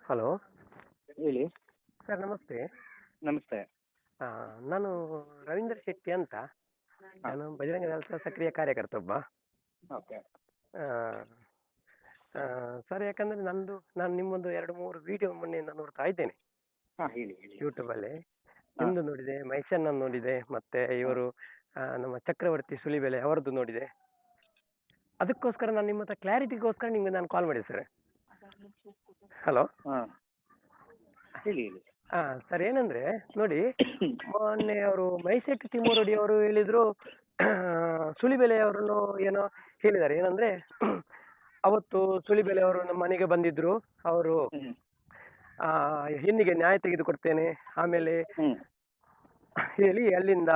Hello. ಹೇಳಿ. Sir ನಮಸ್ತೆ. ನಮಸ್ತೆ. ನಾನು ರವೀಂದ್ರ ಶೆಟ್ಟಿ ಅಂತ. ನಾನು ಬಜರಂಗ ದಳದ ಸಕ್ರಿಯ ಕಾರ್ಯಕರ್ತ ಒಬ್ಬ. ಓಕೆ. ಆ, ಆ, ಸರ್ ಯಾಕಂದ್ರೆ ನಾನು ನಿಮ್ಮೊಂದು 2-3 ವಿಡಿಯೋ ಮೊನ್ನೆ ನಾನು ನೋಡ್ತಾ ಇದ್ದೇನೆ ಹಾಂ, ಹೇಳಿ ಹೇಳಿ. ಯೂಟ್ಯೂಬಲ್ಲಿ. ಹಾಂ ನಿಮ್ದು ನೋಡಿದೆ, ಮಹೇಶನ್ನ ನೋಡಿದೆ, ಮತ್ತೆ ಇವರು ನಮ್ಮ ಚಕ್ರವರ್ತಿ ಸುಳಿಬೆಲೆ ಅವರದ್ದು ನೋಡಿದೆ. ಅದಕ್ಕೋಸ್ಕರ ನಾನು ನಿಮ್ಮ ಹತ್ರ ಕ್ಲಾರಿಟಿಗೋಸ್ಕರ ನಿಮ್ಗೆ ನಾನು ಕಾಲ್ ಮಾಡಿದೆ ಸರ್. ಹಲೋ. ಹಾಂ, ಹೇಳಿ ಹೇಳಿ. ಸರ್ ಏನಂದ್ರೆ ನೋಡಿ, ಮೊನ್ನೆ ಅವರು ಮೈಸೆಟ್ಟಿ ತಿಮ್ಮೋರಡಿ ಅವರು ಹೇಳಿದ್ರು, ಸುಳಿಬೆಲೆ ಅವರನ್ನು ಏನೋ ಹೇಳಿದ್ದಾರೆ. ಏನಂದ್ರೆ ಅವತ್ತು ಸುಳಿಬೆಲೆ ಅವರು ನಮ್ಮ ಮನೆಗೆ ಬಂದಿದ್ರು. ಅವರು ಹ್ಞೂ ಹೆಣ್ಣಿಗೆ ನ್ಯಾಯ ತೆಗೆದುಕೊಡ್ತೇನೆ ಆಮೇಲೆ ಹ್ಞೂ ಹೇಳಿ ಅಲ್ಲಿಂದ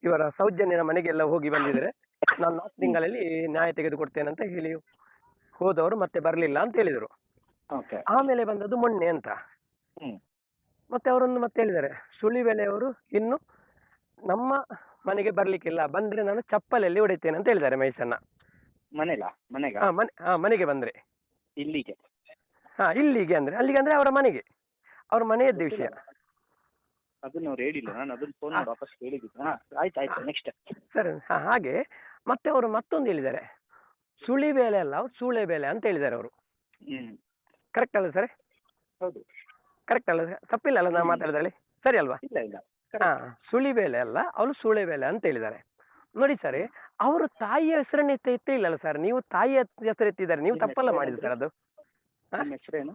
ಇವರ ಸೌಜನ್ಯನ ಮನೆಗೆಲ್ಲ ಹೋಗಿ ಬಂದಿದ್ರೆ ನಾನು 4 ತಿಂಗಳಲ್ಲಿ ನ್ಯಾಯ ತೆಗೆದುಕೊಡ್ತೇನೆ ಅಂತ ಹೇಳಿ ಹೋದವರು ಮತ್ತೆ ಬರಲಿಲ್ಲ ಅಂತ ಹೇಳಿದರು. ಓಕೆ. ಆಮೇಲೆ ಬಂದದ್ದು ಮೊನ್ನೆ ಅಂತ. ಹ್ಞೂ ಮತ್ತೆ ಅವರನ್ನು ಮತ್ತೆ ಹೇಳಿದ್ದಾರೆ, ಸುಳಿಬೆಲೆಯವರು ಇನ್ನು ನಮ್ಮ ಮನೆಗೆ ಬರ್ಲಿಕ್ಕಿಲ್ಲ, ಬಂದ್ರೆ ನಾನು ಚಪ್ಪಲಲ್ಲಿ ಹೊಡಿತೇನೆ ಅಂತ ಹೇಳಿದ್ದಾರೆ ಮಹೇಶನ್ನ. ಮನೆಗ ಮನೆಗೆ ಬಂದ್ರೆ ಇಲ್ಲಿಗೆ? ಇಲ್ಲಿಗೆ ಅಂದ್ರೆ ಅಲ್ಲಿಗೆ ಅಂದ್ರೆ ಅವರ ಮನೆಗೆ, ಅವ್ರ ಮನೆಯದ್ದು ವಿಷಯ. ಅದನ್ನ ಅವ್ರು ಹೇಳಿಲ್ಲ, ನಾನು ಅದನ್ನ ಫೋನ್ ಮಾಡಿ ವಾಪಸ್ ಹೇಳಿದ್ದೀನಿ. ಹಾಂ, ಆಯ್ತು ನೆಕ್ಸ್ಟ್. ಸರಿ. ಹಾಗೆ ಮತ್ತೆ ಅವರು ಮತ್ತೊಂದು ಹೇಳಿದ್ದಾರೆ, ಸುಳಿಬೇಲೆ ಅಲ್ಲ ಸೂಳೆಬೇಲೆ ಅಂತ ಹೇಳಿದ್ದಾರೆ ಅವರು. ಕರೆಕ್ಟ್ ಅಲ್ಲ ಸರ್? ಹೌದು. ಕರೆಕ್ಟ್ ಅಲ್ಲ? ತಪ್ಪಿಲ್ಲ ಅಲ್ಲ ನಾನು ಮಾತಾಡಿದ್ರಲ್ಲಿ? ಸರಿ ಅಲ್ವಾ? ಇಲ್ಲ. ಸುಳಿಬೇಲೆ ಅಲ್ಲ ಅವಳು ಸೂಳೆಬೇಲೆ ಅಂತ ಹೇಳಿದ್ದಾರೆ. ನೋಡಿ ಸರ್, ಅವರು ತಾಯಿಯ ಹೆಸರನ್ನ ಎತ್ತಿಲ್ಲಲ್ಲ ಸರ್, ನೀವು ತಾಯಿಯ ಹೆಸರು ಎತ್ತಿದ್ದಾರೆ, ನೀವು ತಪ್ಪಲ್ಲ ಮಾಡಿದ್ರು ಸರ್ ಅದು. ನಿಮ್ಮ ಹೆಸರೇನು?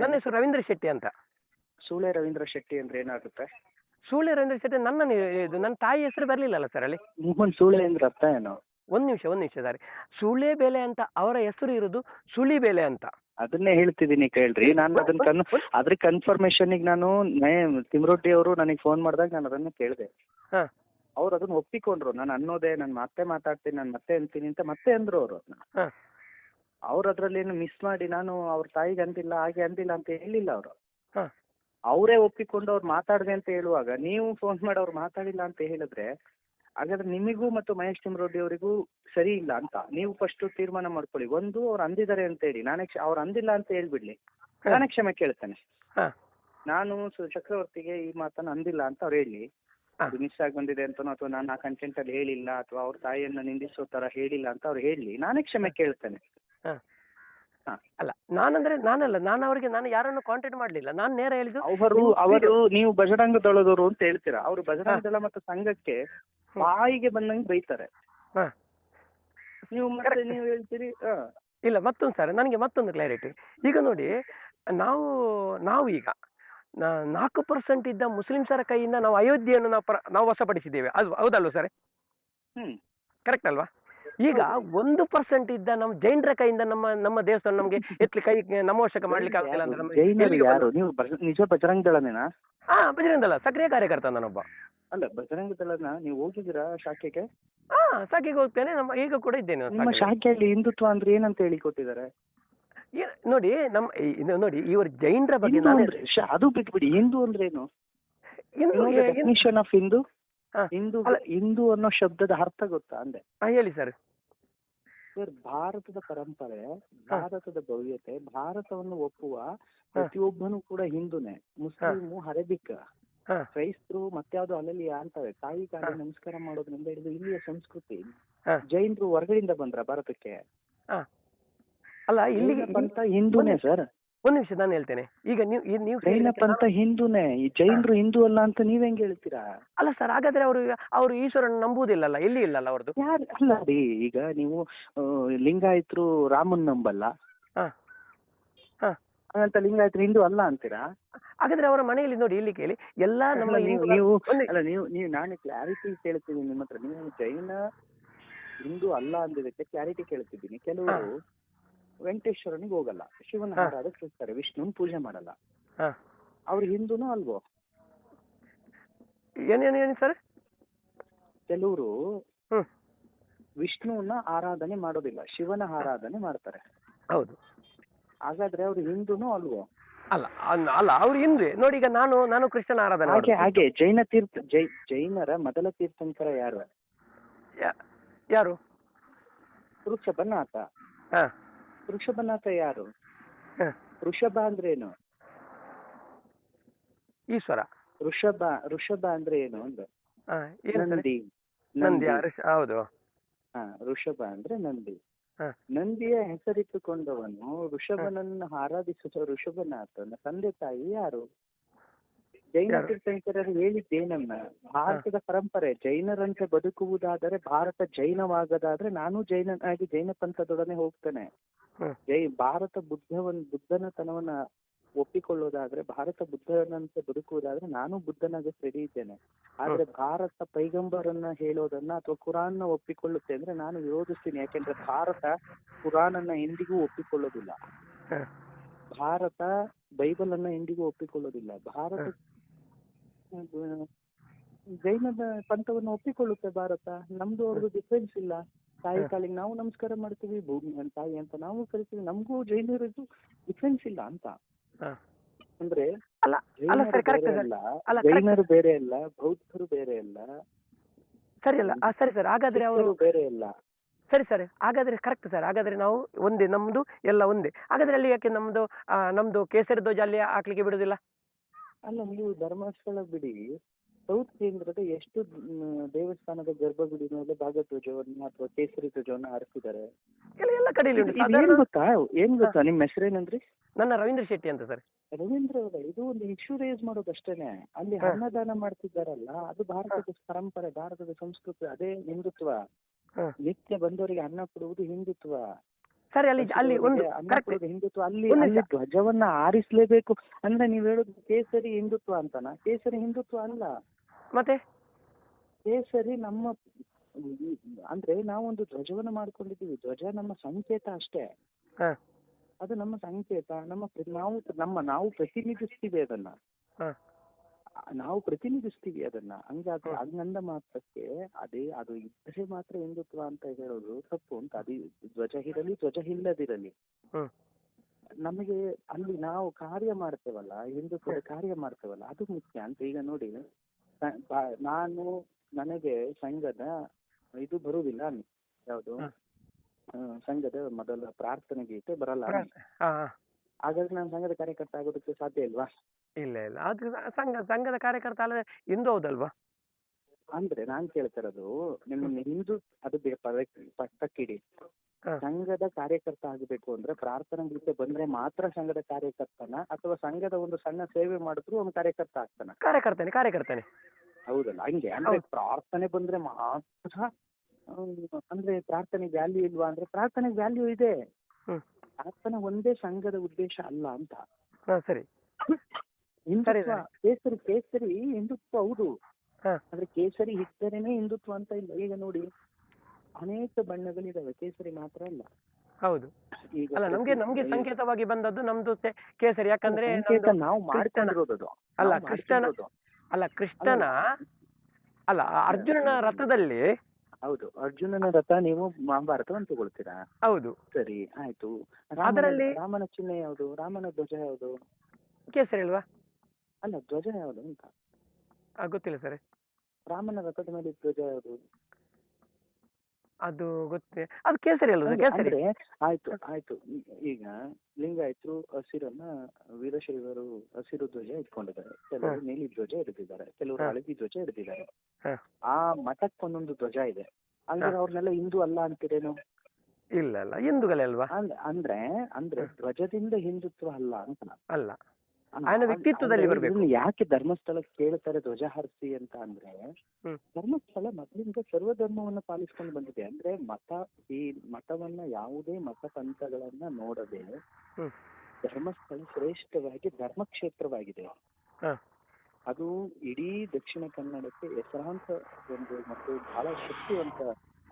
ನನ್ನ ಹೆಸರು ರವೀಂದ್ರ ಶೆಟ್ಟಿ ಅಂತ. ಸೂಳೆ ರವೀಂದ್ರ ಶೆಟ್ಟಿ ಅಂದ್ರೆ ಏನಾಗುತ್ತೆ? ಸೂಳೆ ರವೀಂದ್ರ ಶೆಟ್ಟಿ ನನ್ನ ತಾಯಿ ಹೆಸರು ಬರ್ಲಿಲ್ಲಲ್ಲ ಸರ್ ಅಲ್ಲಿ. ನಿಮ್ಮನ್ ಸೂಳೆ ಅಂದ್ರೆ ಅರ್ಥ ಏನು? ಒಂದ್ ನಿಮಿಷ ಸರ್. ಸುಳೆಬೇಲೆ ಅಂತ ಅವರ ಹೆಸರು ಇರುದು ಸುಳಿಬೇಲೆ ಅಂತ. ಅದನ್ನೇ ಹೇಳ್ತಿದ್ದೀನಿ ಕೇಳ್ರಿ. ನಾನು ಅದನ್ನ ಅದ್ರ ಕನ್ಫರ್ಮೇಶನ್ ನಾನು ತಿಮ್ರೊಟ್ಟಿ ಅವರು ನನಗೆ ಫೋನ್ ಮಾಡಿದಾಗ ನಾನು ಅದನ್ನ ಕೇಳಿದೆ. ಅವ್ರು ಅದನ್ನ ಒಪ್ಪಿಕೊಂಡ್ರು. ನಾನು ಅನ್ನೋದೇ ನಾನು ಮತ್ತೆ ಮಾತಾಡ್ತೀನಿ, ನಾನು ಮತ್ತೆ ಅಂತೀನಿ ಅಂತ ಮತ್ತೆ ಅಂದ್ರು ಅವರು. ಅದನ್ನ ಅವ್ರು ಅದ್ರಲ್ಲಿ ಏನು ಮಿಸ್ ಮಾಡಿ ನಾನು ಅವ್ರ ತಾಯಿಗೆ ಅಂದಿಲ್ಲ ಹಾಗೆ ಅಂದಿಲ್ಲ ಅಂತ ಹೇಳಿಲ್ಲ ಅವರು. ಅವರೇ ಒಪ್ಪಿಕೊಂಡು ಅವ್ರು ಮಾತಾಡಿದೆ ಅಂತ ಹೇಳುವಾಗ ನೀವು ಫೋನ್ ಮಾಡಿ ಅವ್ರು ಮಾತಾಡಿಲ್ಲ ಅಂತ ಹೇಳಿದ್ರೆ ಹಾಗಾದ್ರೆ ನಿಮಗೂ ಮತ್ತು ಮಹೇಶ್ ತಿಮ್ರೊಡ್ಡಿ ಅವರಿಗೂ ಸರಿ ಇಲ್ಲ ಅಂತ ನೀವು ಫಸ್ಟ್ ತೀರ್ಮಾನ ಮಾಡ್ಕೊಳ್ಳಿ. ಒಂದು ಅವ್ರು ಅಂದಿದ್ದಾರೆ ಅಂತ ಹೇಳಿ, ಅವ್ರು ಅಂದಿಲ್ಲ ಅಂತ ಹೇಳ್ಬಿಡ್ಲಿ, ನಾನೇ ಕ್ಷಮೆ ಕೇಳ್ತೇನೆ. ನಾನು ಚಕ್ರವರ್ತಿಗೆ ಈ ಮಾತನ್ನ ಅಂದಿಲ್ಲ ಅಂತ ಅವ್ರು ಹೇಳಿ, ಅದು ಮಿಸ್ ಆಗಿ ಬಂದಿದೆ ಅಂತನೋ ಅಥವಾ ನಾನು ಆ ಕಂಟೆಂಟ್ ಅಲ್ಲಿ ಹೇಳಿಲ್ಲ ಅಥವಾ ಅವ್ರ ತಾಯಿಯನ್ನ ನಿಂದಿಸೋ ತರ ಹೇಳಿಲ್ಲ ಅಂತ ಅವ್ರು ಹೇಳಿ, ನಾನೇ ಕ್ಷಮೆ ಕೇಳ್ತೇನೆ. ಅಲ್ಲ ನಾನು ಅವರಿಗೆ ಯಾರನ್ನು ಕಾಂಟ್ಯಾಕ್ಟ್ ಮಾಡ್ಲಿಲ್ಲ, ನಾನು ನೇರ ಹೇಳಿದ್ದು ಅವರು ನೀವು ಬಜರಂಗ ದಳದವರು ಅಂತ ಹೇಳ್ತೀರಾ. ಅವರು ಬಜರಂಗ ದಳ ಮತ್ತು ಸಂಘಕ್ಕೆ ಬಾಯಿಗೆ ಬಂದಂಗೆ ಬೈತಾರೆ. ನೀವು ಹೇಳ್ತೀರಿ. ಇಲ್ಲ, ಮತ್ತೊಂದು ಸರ್ ನನಗೆ ಮತ್ತೊಂದು ಕ್ಲಾರಿಟಿ. ಈಗ ನೋಡಿ, ನಾವು ಈಗ 4% ಇದ್ದ ಮುಸ್ಲಿಮ್ಸರ ಕೈಯಿಂದ ನಾವು ಅಯೋಧ್ಯೆಯನ್ನು ನಾವು ವಶಪಡಿಸಿದ್ದೇವೆ, ಹೌದಲ್ವ ಸರ್? ಕರೆಕ್ಟ್ ಅಲ್ವಾ? ಈಗ 1% ಇದ್ದ ನಮ್ಮ ಜೈನರ ಕೈಯಿಂದ ನಮ್ಮ ದೇವಸ್ಥಾನ ನಮ್ಗೆ ಕೈ ನಮೋಷಕ ಮಾಡ್ಲಿಕ್ಕೆ ಆಗ್ತಿಲ್ಲ ಅಂತ ನಿಜ ಬಜರಂಗ ದಳನೇನಾ? ಬಜರಂಗ ದಳ ಸಕ್ರಿಯ ಕಾರ್ಯಕರ್ತ ನಾನೊಬ್ಬ. ಅಲ್ಲ, ಬಜರಂಗ ದಳನ ನೀವು ಹೋಗಿದ್ದೀರಾ ಶಾಖೆಗೆ? ಶಾಖೆಗೆ ಹೋಗ್ತೇನೆ, ಈಗ ಕೂಡ ಇದ್ದೇನೆ. ನಿಮ್ಮ ಶಾಖೆಯಲ್ಲಿ ಹಿಂದುತ್ವ ಅಂದ್ರೆ ಏನಂತ ಹೇಳಿ ಕೊಟ್ಟಿದ್ದಾರೆ ನೋಡಿ. ನೋಡಿ ಇವರು ಜೈನರ ಬಗ್ಗೆ ಅದು ಬಿಟ್ಬಿಡಿ. ಹಿಂದೂ ಅಂದ್ರೆ ಏನು? Definition of Hindu. ಹಿಂದೂ ಅನ್ನೋ ಶಬ್ದದ ಅರ್ಥ ಗೊತ್ತಾ ಅಂದೆ? ಹೇಳಿ ಸರ್. ಭಾರತದ ಪರಂಪರೆ, ಭಾರತದ ಭವ್ಯತೆ, ಭಾರತವನ್ನು ಒಪ್ಪುವ ಪ್ರತಿಯೊಬ್ಬನು ಕೂಡ ಹಿಂದೂನೇ. ಮುಸ್ಲಿಮು, ಅರೇಬಿಕ್, ಕ್ರೈಸ್ತರು ಮತ್ಯಾವ್ದು ಅಲ್ಲಲ್ಲಿ ಅಂತವೆ. ತಾಯಿ ಕಾಲಿ ನಮಸ್ಕಾರ ಮಾಡೋದ್ರಿಂದ ಹಿಡಿದು ಇಲ್ಲಿಯ ಸಂಸ್ಕೃತಿ. ಜೈನರು ಹೊರಗಡೆಯಿಂದ ಬಂದ್ರ ಭಾರತಕ್ಕೆ? ಅಲ್ಲ, ಇಲ್ಲಿ ಪಂಥ ಹಿಂದೂನೇ ಸರ್. ಒಂದ್ ನಿಮಿಷ ನಾನು ಹೇಳ್ತೇನೆ. ಈಗ ನೀವು ಜೈನ ಪಂಥ ಹಿಂದೂನೇ. ಈ ಜೈನರು ಹಿಂದೂ ಅಲ್ಲ ಅಂತ ನೀವ್ ಹೆಂಗ್ ಹೇಳ್ತೀರಾ? ಅಲ್ಲ ಸರ್, ಹಾಗಾದ್ರೆ ಅವರು ಈಶ್ವರನ ನಂಬುವುದಿಲ್ಲಲ್ಲ, ಎಲ್ಲಿ ಇಲ್ಲಲ್ಲ ಅವ್ರದ್ದು. ಯಾರು ಅಲ್ಲ ರೀ, ಈಗ ನೀವು ಲಿಂಗಾಯತರು ರಾಮನ್ ನಂಬಲ್ಲ ಅಂತ ಲಿಂಗಾಯತರು ಹಿಂದೂ ಅಲ್ಲ ಅಂತೀರಾ? ಹಾಗಾದ್ರೆ ಅವರ ಮನೆಯಲ್ಲಿ ನೋಡಿ, ಇಲ್ಲಿ ಕೇಳಿ ಎಲ್ಲಾ ನಮ್ಮ ನೀವು ನಾನು ಕ್ಲಾರಿಟಿ ಕೇಳ್ತೀನಿ ನಿಮ್ಮ ಹತ್ರ. ನೀವು ಜೈನ ಹಿಂದೂ ಅಲ್ಲ ಅಂದಿದ್ದಕ್ಕೆ ಕ್ಲಾರಿಟಿ ಕೇಳ್ತಿದ್ದೀನಿ. ಕೆಲವರು ವೆಂಕಟೇಶ್ವರನಿಗೆ ಹೋಗಲ್ಲ, ಶಿವನ ಆರಾಧಿಸ್ತಾರೆ, ವಿಷ್ಣುನ್ ಪೂಜೆ ಮಾಡಲ್ಲ. ಅವ್ರು ಹಿಂದೂನೋ ಅಲ್ವೋ? ಏನೇನು ಸರ್? ಕೆಲವರು ವಿಷ್ಣುವನ್ನ ಆರಾಧನೆ ಮಾಡೋದಿಲ್ಲ, ಶಿವನ ಆರಾಧನೆ ಮಾಡ್ತಾರೆ. ಹೌದು. ಹಾಗಾದ್ರೆ ಅವ್ರು ಹಿಂದೂನೋ ಅಲ್ವೋ? ಅಲ್ಲ ಅವ್ರು ಹಿಂದೆ ನೋಡಿ. ಈಗ ನಾನು ಕೃಷ್ಣನ ಆರಾಧನೆ ಹಾಗೆ ಜೈನರ ಮೊದಲ ತೀರ್ಥಂಕರ ಯಾರು? ವೃಷಭನಾಥ. ವೃಷಭನಾಥ ಯಾರು? ಋಷಭ ಅಂದ್ರೆ ಏನು? ಈಶ್ವರ. ಋಷಭ ಅಂದ್ರೆ ಏನು ಅಂದ್ರೆ ಹಾ, ಏನು ಸರ್? ನಂದಿ. ನಂದಿ, ನಂದಿ. ಹೌದು. ಹಾ, ಋಷಭ ಅಂದ್ರೆ ನಂದಿ. ಹಾ. ನಂದಿಯ ಹೆಸರಿಟ್ಟುಕೊಂಡವನು ಋಷಭನನ್ನು ಆರಾಧಿಸುವ ಋಷಭನಾಥನ ತಂದೆ ತಾಯಿ ಯಾರು? ಜೈನ ಯಾರು? ತೀರ್ಥಂಕರರು ಹೇಳಿದ್ದೇನನ್ನ, ಭಾರತದ ಪರಂಪರೆ ಜೈನರಂತೆ ಬದುಕುವುದಾದರೆ, ಭಾರತ ಜೈನವಾಗದಾದ್ರೆ ನಾನು ಜೈನನಾಗಿ ಜೈನ ಪಂಥದೊಡನೆ ಹೋಗ್ತೇನೆ. ಭಾರತ ಬುದ್ಧನ ತನವನ್ನ ಒಪ್ಪಿಕೊಳ್ಳೋದಾದ್ರೆ, ಭಾರತ ಬುದ್ಧನಂತೆ ಬದುಕುವುದಾದ್ರೆ ನಾನು ಬುದ್ಧನಾಗ ರೆಡಿ ಇದ್ದೇನೆ. ಆದ್ರೆ ಭಾರತ ಪೈಗಂಬರನ್ನ ಹೇಳೋದನ್ನ ಅಥವಾ ಕುರಾನ್ನ ಒಪ್ಪಿಕೊಳ್ಳುತ್ತೆ ಅಂದ್ರೆ ನಾನು ವಿರೋಧಿಸ್ತೀನಿ. ಯಾಕೆಂದ್ರೆ ಭಾರತ ಕುರಾನನ್ನ ಎಂದಿಗೂ ಒಪ್ಪಿಕೊಳ್ಳೋದಿಲ್ಲ. ಭಾರತ ಬೈಬಲ್ ಅನ್ನ ಎಂದಿಗೂ ಒಪ್ಪಿಕೊಳ್ಳೋದಿಲ್ಲ. ಭಾರತ ಜೈನದ ಪಂಥವನ್ನು ಒಪ್ಪಿಕೊಳ್ಳುತ್ತೆ. ಭಾರತ ನಮ್ದು ಅವ್ರದ್ದು ಡಿಫ್ರೆನ್ಸ್ ಇಲ್ಲ. ತಾಯಿ ಕಾಲಿಗೆ ನಾವು ನಮಸ್ಕಾರ ಮಾಡ್ತೀವಿ, ಭೂಮಿ ತಾಯಿ ಅಂತ ನಾವು ಕರಿತೀವಿ. ನಮಗೂ ಜೈನರಿಗೂ ಡಿಫ್ರೆನ್ಸ್ ಇಲ್ಲ ಅಂತ. ಅಂದ್ರೆ ಜೈನರು ಬೇರೆ ಅಲ್ಲ, ಬೌದ್ಧರು ಬೇರೆ ಅಲ್ಲ. ಸರಿ ಅಲ್ಲ? ಸರಿ ಸರ್, ಹಾಗಾದ್ರೆ ಅವರು ಬೇರೆ ಅಲ್ಲ. ಸರಿ ಸರ್, ಹಾಗಾದ್ರೆ ಕರೆಕ್ಟ್ ಸರ್. ಹಾಗಾದ್ರೆ ನಾವು ಒಂದೇ, ನಮ್ದು ಎಲ್ಲ ಒಂದೇ. ಹಾಗಾದ್ರೆ ಅಲ್ಲಿ ಯಾಕೆ ನಮ್ದು ಕೇಸರಿ ಧ್ವಜ ಅಲ್ಲಿ ಹಾಕ್ಲಿಕ್ಕೆ ಬಿಡುದಿಲ್ಲ? ಅಲ್ಲ, ನೀವು ಧರ್ಮಸ್ಥಳ ಬಿಡಿ, ಸೌತ್ ಕೇಂದ್ರದ ಎಷ್ಟು ದೇವಸ್ಥಾನದ ಗರ್ಭಗುಡಿ ಮೇಲೆ ಭಾಗಧ್ವಜವನ್ನ ಅಥವಾ ಕೇಸರಿ ಧ್ವಜವನ್ನ ಹಾರಿಸಿದ್ದಾರೆ? ಎಲ್ಲ ಕಡೆಯಲ್ಲಿ ಉಂಟು. ಏನ್ ಗೊತ್ತಾ ನಿಮ್ ಹೆಸರೇನಂದ್ರಿ? ನನ್ನ ರವೀಂದ್ರ ಶೆಟ್ಟಿ ಅಂತ ಸರ್. ರವೀಂದ್ರ ಅವರ, ಇದು ಒಂದು ಇಶ್ಯೂ ರೇಸ್ ಮಾಡೋದಷ್ಟೇನೆ. ಅಲ್ಲಿ ಅನ್ನದಾನ ಮಾಡ್ತಿದ್ದಾರಲ್ಲ, ಅದು ಭಾರತದ ಪರಂಪರೆ, ಭಾರತದ ಸಂಸ್ಕೃತಿ, ಅದೇ ಹಿಂದುತ್ವ. ನಿತ್ಯ ಬಂದವರಿಗೆ ಅನ್ನ ಕೊಡುವುದು ಹಿಂದುತ್ವ. ಸರಿ, ಅಲ್ಲಿ ಒಂದು ಅನ್ನ ಕೊಡುವುದು ಹಿಂದುತ್ವ. ಅಲ್ಲಿ ಧ್ವಜವನ್ನ ಆರಿಸ್ಲೇಬೇಕು ಅಂದ್ರೆ ನೀವ್ ಹೇಳುದು ಕೇಸರಿ ಹಿಂದುತ್ವ ಅಂತನಾ? ಕೇಸರಿ ಹಿಂದುತ್ವ ಅಲ್ಲ. ಮತ್ತೆ ಕೇಸರಿ ನಮ್ಮ ಅಂದ್ರೆ ನಾವೊಂದು ಧ್ವಜವನ್ನ ಮಾಡ್ಕೊಂಡಿದ್ದೀವಿ. ಧ್ವಜ ನಮ್ಮ ಸಂಕೇತ ಅಷ್ಟೇ. ಅದು ನಮ್ಮ ಸಂಕೇತ. ನಾವು ಪ್ರತಿನಿಧಿಸ್ತೀವಿ ಅದನ್ನ. ನಾವು ಪ್ರತಿನಿಧಿಸ್ತೀವಿ ಅದನ್ನ. ಹಂಗಂದ ಮಾತ್ರಕ್ಕೆ ಅದು ಇದ್ರೆ ಮಾತ್ರ ಹಿಂದುತ್ವ ಅಂತ ಹೇಳೋದು ತಪ್ಪು ಅಂತ. ಅದು ಧ್ವಜ ಇರಲಿ, ಧ್ವಜ ಇಲ್ಲದಿರಲಿ, ನಮಗೆ ಅಲ್ಲಿ ನಾವು ಕಾರ್ಯ ಮಾಡ್ತೇವಲ್ಲ, ಹಿಂದುತ್ವದ ಕಾರ್ಯ ಮಾಡ್ತೇವಲ್ಲ, ಅದು ಮುಖ್ಯ ಅಂತ. ಈಗ ನೋಡಿ, ನನಗೆ ಸಂಘದ ಇದು ಬರುವುದಿಲ್ಲ, ಯಾವುದು ಸಂಘದ ಮೊದಲ ಪ್ರಾರ್ಥನೆ ಗೀತೆ ಬರಲ್ಲ. ಹಾಗಾದ್ರೆ ನಾನು ಸಂಘದ ಕಾರ್ಯಕರ್ತ ಆಗೋದಕ್ಕೆ ಸಾಧ್ಯ ಇಲ್ವಾ? ಇಲ್ಲ, ಅದು ಸಂಘದ ಕಾರ್ಯಕರ್ತ ಅಲ್ಲದೆ ಹಿಂದೂ ಹೌದಲ್ವಾ? ಅಂದ್ರೆ ನಾನ್ ಕೇಳ್ತಿರೋದು ನಿಮ್ಮನ್ನ ಹಿಂದೂ ಅದು ಪಕ್ಕಕ್ಕಿಡಿ. ಸಂಘದ ಕಾರ್ಯಕರ್ತ ಆಗ್ಬೇಕು ಅಂದ್ರೆ ಪ್ರಾರ್ಥನಾ ಗೀತೆ ಬಂದ್ರೆ ಮಾತ್ರ ಸಂಘದ ಕಾರ್ಯಕರ್ತನ, ಅಥವಾ ಸಂಘದ ಒಂದು ಸಣ್ಣ ಸೇವೆ ಮಾಡಿದ್ರು ಒಂದು ಕಾರ್ಯಕರ್ತ ಆಗ್ತಾನ? ಕಾರ್ಯಕರ್ತನೆ. ಹೌದಲ್ಲ, ಹಂಗೆ. ಅಂದ್ರೆ ಪ್ರಾರ್ಥನೆ ಬಂದ್ರೆ ಮಾತ್ರ ಅಂದ್ರೆ ಪ್ರಾರ್ಥನೆಗೆ ವ್ಯಾಲ್ಯೂ ಇಲ್ವಾ ಅಂದ್ರೆ ಪ್ರಾರ್ಥನೆಗೆ ವ್ಯಾಲ್ಯೂ ಇದೆ. ಪ್ರಾರ್ಥನೆ ಒಂದೇ ಸಂಘದ ಉದ್ದೇಶ ಅಲ್ಲ ಅಂತ. ಸರಿ. ಹಿಂದುತ್ವ ಕೇಸರಿ ಹಿಂದುತ್ವ ಹೌದು. ಅಂದ್ರೆ ಕೇಸರಿ ಇದ್ದರೇನೆ ಹಿಂದುತ್ವ ಅಂತ ಇಲ್ಲ. ಈಗ ನೋಡಿ, ಅನೇಕ ಬಣ್ಣಗಳಿದಾವೆ, ಕೇಸರಿ ಮಾತ್ರ ಅಲ್ಲ. ಹೌದು. ಅಲ್ಲ, ನಮ್ಗೆ ಸಂಕೇತವಾಗಿ ಬಂದದ್ದು ನಮ್ದು ಕೇಸರಿ. ಯಾಕಂದ್ರೆ ನಾವು ಮಾಡ್ಕೊಂಡಿರೋದು ಕೃಷ್ಣನ ಅರ್ಜುನನ ರಥದಲ್ಲಿ. ಹೌದು, ಅರ್ಜುನನ ರಥ ನೀವು ಮಹಾಭಾರತವನ್ನು ತಗೊಳ್ತೀರಾ? ಹೌದು. ಸರಿ, ಆಯ್ತು. ಅದರಲ್ಲಿ ರಾಮನ ಚಿಹ್ನೆ ಯಾವುದು? ರಾಮನ ಧ್ವಜ ಯಾವುದು? ಕೇಸರಿ ಅಲ್ವಾ? ಅಲ್ಲ, ಧ್ವಜ ಯಾವುದು ಅಂತ ಗೊತ್ತಿಲ್ಲ ಸರ್. ರಾಮನ ರಥದ ಮೇಲೆ ಧ್ವಜ ಯಾವುದು? ಅದು ಗೊತ್ತೇ, ಅದು ಕೇಸರಿ ಅಲ್ವಾ? ಕೇಸರಿ. ಆಯ್ತು. ಈಗ ಲಿಂಗಾಯತರು ಹಸಿರನ್ನ, ವೀರಶೈವರು ಹಸಿರು ಧ್ವಜ ಇಟ್ಕೊಂಡಿದ್ದಾರೆ, ಕೆಲವರು ನೀಲಿ ಧ್ವಜ ಹಿಡಿದಿದ್ದಾರೆ, ಕೆಲವರು ಹಳದಿ ಧ್ವಜ ಹಿಡಿದಿದ್ದಾರೆ. ಆ ಮಠಕ್ಕೊಂದೊಂದು ಧ್ವಜ ಇದೆ. ಅಂದ್ರೆ ಅವ್ರನ್ನೆಲ್ಲ ಹಿಂದೂ ಅಲ್ಲ ಅಂತೀರೇನು? ಇಲ್ಲ, ಹಿಂದೂಗಳಲ್ವಾ? ಅಂದ್ರೆ ಧ್ವಜದಿಂದ ಹಿಂದುತ್ವ ಅಲ್ಲ ಅಂತ ಅಲ್ಲ, ವ್ಯಕ್ತಿತ್ವದಲ್ಲಿ ಬರಬೇಕು. ಯಾಕೆ ಧರ್ಮಸ್ಥಳಕ್ಕೆ ಕೇಳ್ತಾರೆ ಧ್ವಜ ಹರಿಸಿ ಅಂತ ಅಂದ್ರೆ, ಧರ್ಮಸ್ಥಳ ಮೊದಲಿಂದ ಸರ್ವಧರ್ಮವನ್ನ ಪಾಲಿಸ್ಕೊಂಡು ಬಂದಿದೆ. ಅಂದ್ರೆ ಈ ಮಠವನ್ನ ಯಾವುದೇ ಮತ ಪಂಥಗಳನ್ನ ನೋಡದೆ ಧರ್ಮಸ್ಥಳ ಶ್ರೇಷ್ಠವಾಗಿ ಧರ್ಮಕ್ಷೇತ್ರವಾಗಿದೆ. ಅದು ಇಡೀ ದಕ್ಷಿಣ ಕನ್ನಡಕ್ಕೆ ಹೆಸರಾಂತ ಒಂದು ಮತ್ತು ಬಹಳ ಶಕ್ತಿವಂತ